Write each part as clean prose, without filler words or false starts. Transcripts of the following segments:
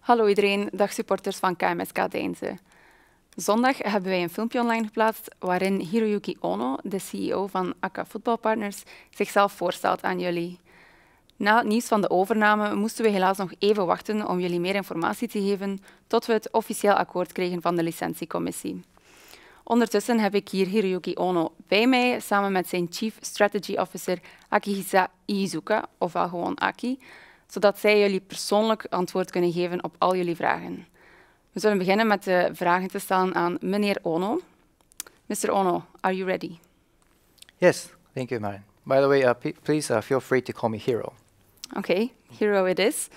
Hallo iedereen, dag supporters van K.M.S.K. Deinze. Zondag hebben wij een filmpje online geplaatst waarin Hiroyuki Ono, de CEO van ACA Football Partners, zichzelf voorstelt aan jullie. Na het nieuws van de overname moesten we helaas nog even wachten om jullie meer informatie te geven tot we het officieel akkoord kregen van de licentiecommissie. Ondertussen heb ik hier Hiroyuki Ono bij mij, samen met zijn Chief Strategy Officer Akihisa Iizuka, ofwel gewoon Aki, zodat zij jullie persoonlijk antwoord kunnen geven op al jullie vragen. We zullen beginnen met de vragen te stellen aan meneer Ono. Mr. Ono, are you ready? Yes, thank you, Marin. By the way, please feel free to call me Hiro. Okay, Hiro it is.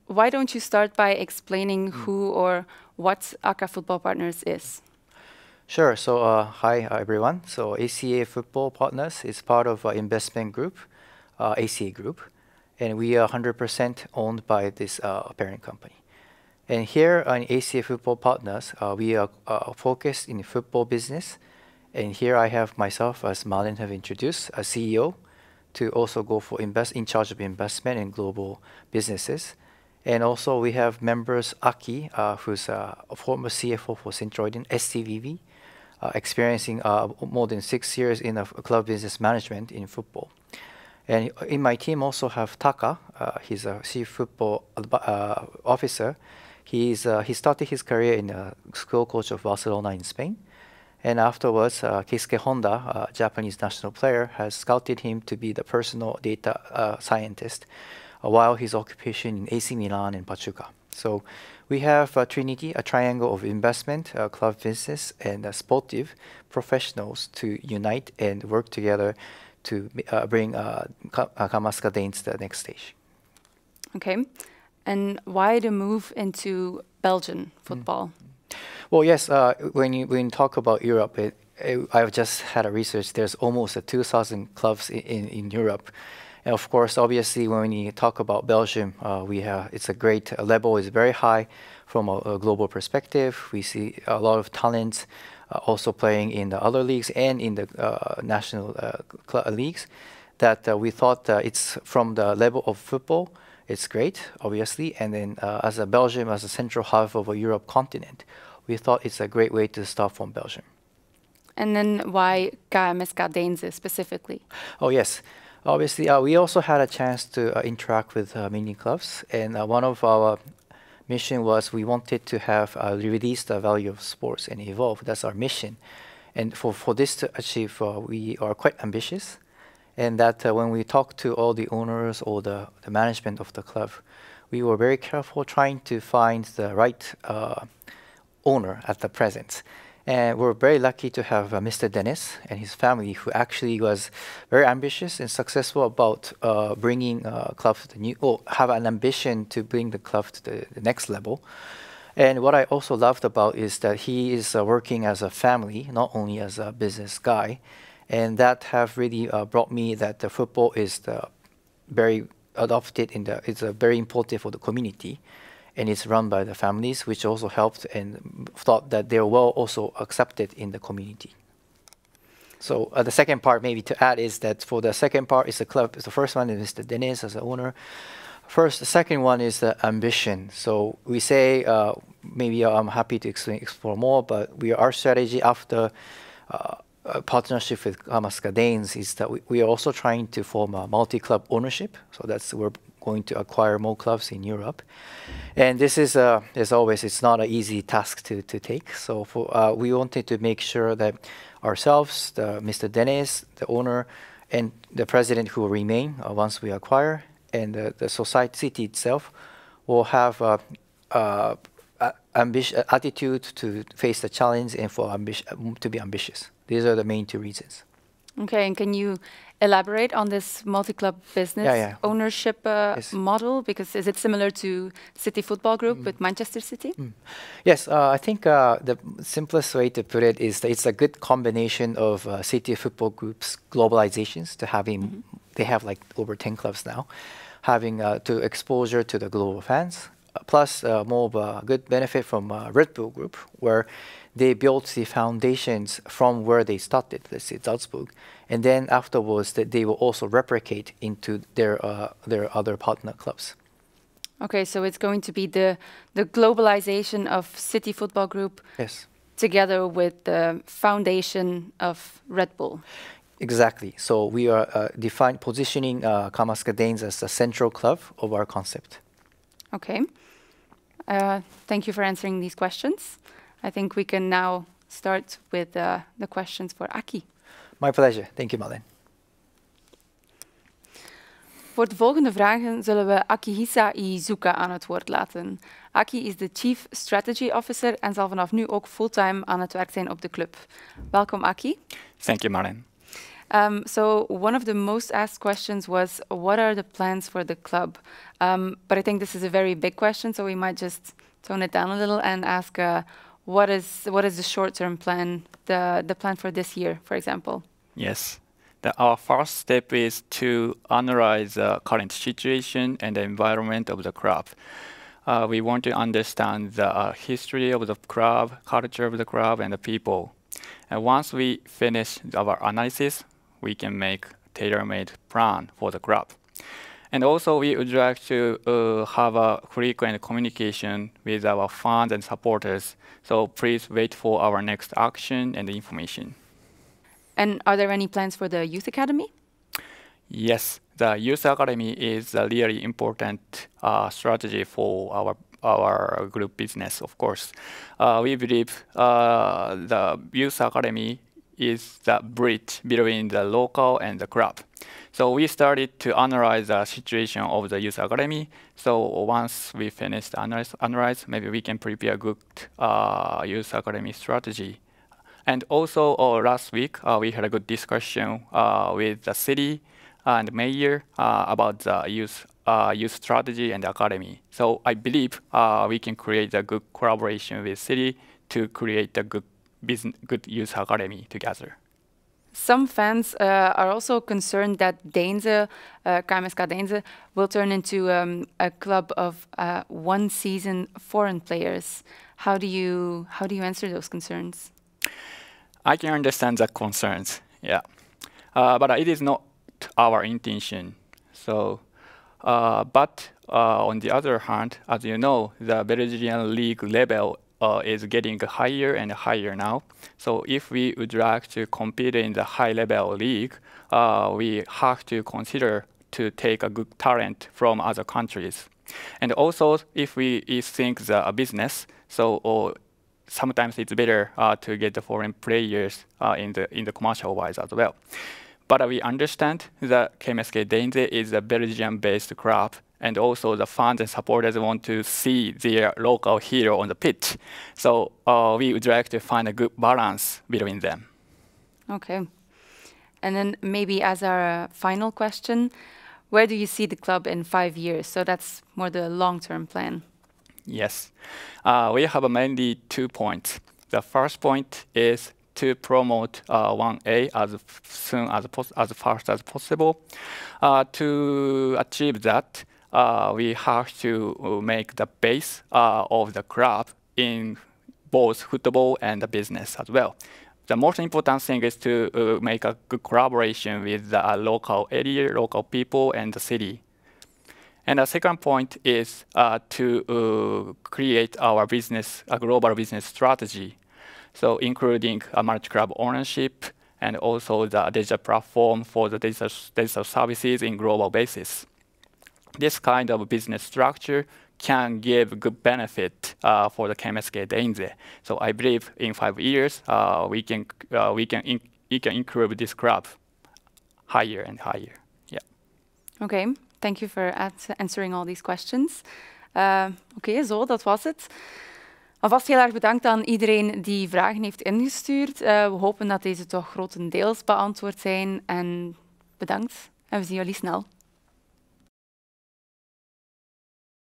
Why don't you start by explaining who or what ACA Football Partners is? Sure. So, hi everyone. So, ACA Football Partners is part of our investment group, ACA Group, and we are 100% owned by this parent company. And here on ACA Football Partners, we are focused in the football business. And here I have myself, as Malin have introduced, a CEO, to also go for in charge of investment in global businesses. And also we have members Aki, who's a former CFO for Centroiden, STVV, experiencing more than 6 years in club business management in football. And in my team also have Taka, he's a chief football officer. He started his career in a school coach of Barcelona in Spain. And afterwards, Keisuke Honda, a Japanese national player, has scouted him to be the personal data scientist while his occupation in AC Milan and Pachuca. So we have Trinity, a triangle of investment, club business, and sportive professionals to unite and work together to bring K.M.S.K to the next stage. Okay. And why the move into Belgian football? Well, yes, when you talk about Europe, I've just had a research. There's almost 2,000 clubs in Europe. And of course, obviously, when you talk about Belgium, it's a great level is very high from a global perspective. We see a lot of talents also playing in the other leagues and in the national leagues. That we thought it's from the level of football. It's great, obviously, and then as a Belgium, as a central hub of a Europe continent, we thought it's a great way to start from Belgium. And then why K.M.S.K Deinze specifically? Oh yes, obviously we also had a chance to interact with many clubs, and one of our mission was we wanted to have release the value of sports and evolve. That's our mission, and for this to achieve, we are quite ambitious. And that when we talk to all the owners or the management of the club, we were very careful trying to find the right owner at the present. And we're very lucky to have Mr. Dennis and his family, who actually was very ambitious and successful about bringing club to the new, or have an ambition to bring the club to the next level. And what I also loved about is that he is working as a family, not only as a business guy. And that have really brought me that the football is very adopted it's very important for the community, and it's run by the families, which also helped and thought that they're well also accepted in the community. So the second part maybe to add is that for the second part is the club. The first one is Mr. Dennis as the owner. First, the second one is the ambition. So we say maybe I'm happy to explore more, but our strategy after a partnership with K.M.S.K is that we are also trying to form a multi-club ownership. So we're going to acquire more clubs in Europe. And this is, as always, it's not an easy task to take. So we wanted to make sure that ourselves, Mr. Dennis, the owner, and the president who will remain once we acquire, and the society itself will have attitude to face the challenge and to be ambitious. These are the main two reasons. Okay, and can you elaborate on this multi-club business ownership model? Because is it similar to City Football Group with Manchester City? Yes, I think the simplest way to put it is that it's a good combination of City Football Group's globalizations to having, they have like over 10 clubs now, having to exposure to the global fans, plus more of a good benefit from Red Bull Group, where they built the foundations from where they started, let's say Salzburg, and then afterwards that they will also replicate into their other partner clubs. Okay, so it's going to be the globalization of City Football Group. Yes. Together with the foundation of Red Bull. Exactly. So we are positioning K.M.S.K Danes as the central club of our concept. Okay. Thank you for answering these questions. I think we can now start with the questions for Aki. My pleasure. Thank you, Marlene. Voor de volgende vragen zullen we Akihisa Iizuka aan het woord laten. Aki is de Chief Strategy Officer en zal vanaf nu ook fulltime aan het werk zijn op de club. Welkom, Aki. Thank you, Marlene. So one of the most asked questions was, what are the plans for the club? But I think this is a very big question, so we might just tone it down a little and ask, what is the short-term plan, the plan for this year, for example? Yes. Our first step is to analyze the current situation and the environment of the club. We want to understand the history of the club, culture of the club, and the people. And once we finish our analysis, we can make a tailor-made plan for the club. And also, we would like to have a frequent communication with our fans and supporters. So please wait for our next action and information. And are there any plans for the Youth Academy? Yes, the Youth Academy is a really important strategy for our group business, of course. We believe the Youth Academy is the bridge between the local and the club. So we started to analyze the situation of the Youth Academy. So once we finish the analyze, maybe we can prepare a good Youth Academy strategy. And also last week, we had a good discussion with the city and mayor about the youth strategy and the academy. So I believe we can create a good collaboration with city to create a good youth academy together. Some fans are also concerned that Deense, K.M.S.K Deense, will turn into a club of one-season foreign players. How do you answer those concerns? I can understand the concerns, yeah, but it is not our intention. So, but on the other hand, as you know, the Belgian league level is getting higher and higher now. So if we would like to compete in the high-level league, we have to consider to take a good talent from other countries. And also, if we think the business, so sometimes it's better to get the foreign players in the commercial wise as well. But we understand that K.M.S.K Deense is a Belgian-based club, and also the fans and supporters want to see their local hero on the pitch. So we would like to find a good balance between them. Okay. And then maybe as our final question, where do you see the club in 5 years? So that's more the long-term plan. Yes. We have mainly 2 points. The first point is to promote 1A as fast as possible. To achieve that, we have to make the base of the club in both football and the business as well. The most important thing is to make a good collaboration with the local area, local people, and the city. And the second point is to create our business, a global business strategy. So including a multi-club ownership and also the digital platform for the digital services in global basis. This kind of business structure can give good benefit for the K.M.S.K Deense. So I believe in 5 years we can improve this club higher and higher. Yeah. Okay, thank you for answering all these questions. Oké, zo, dat was het. Alvast heel erg bedankt aan iedereen die vragen heeft ingestuurd. We hopen dat deze toch grotendeels beantwoord zijn. En bedankt en we zien jullie snel.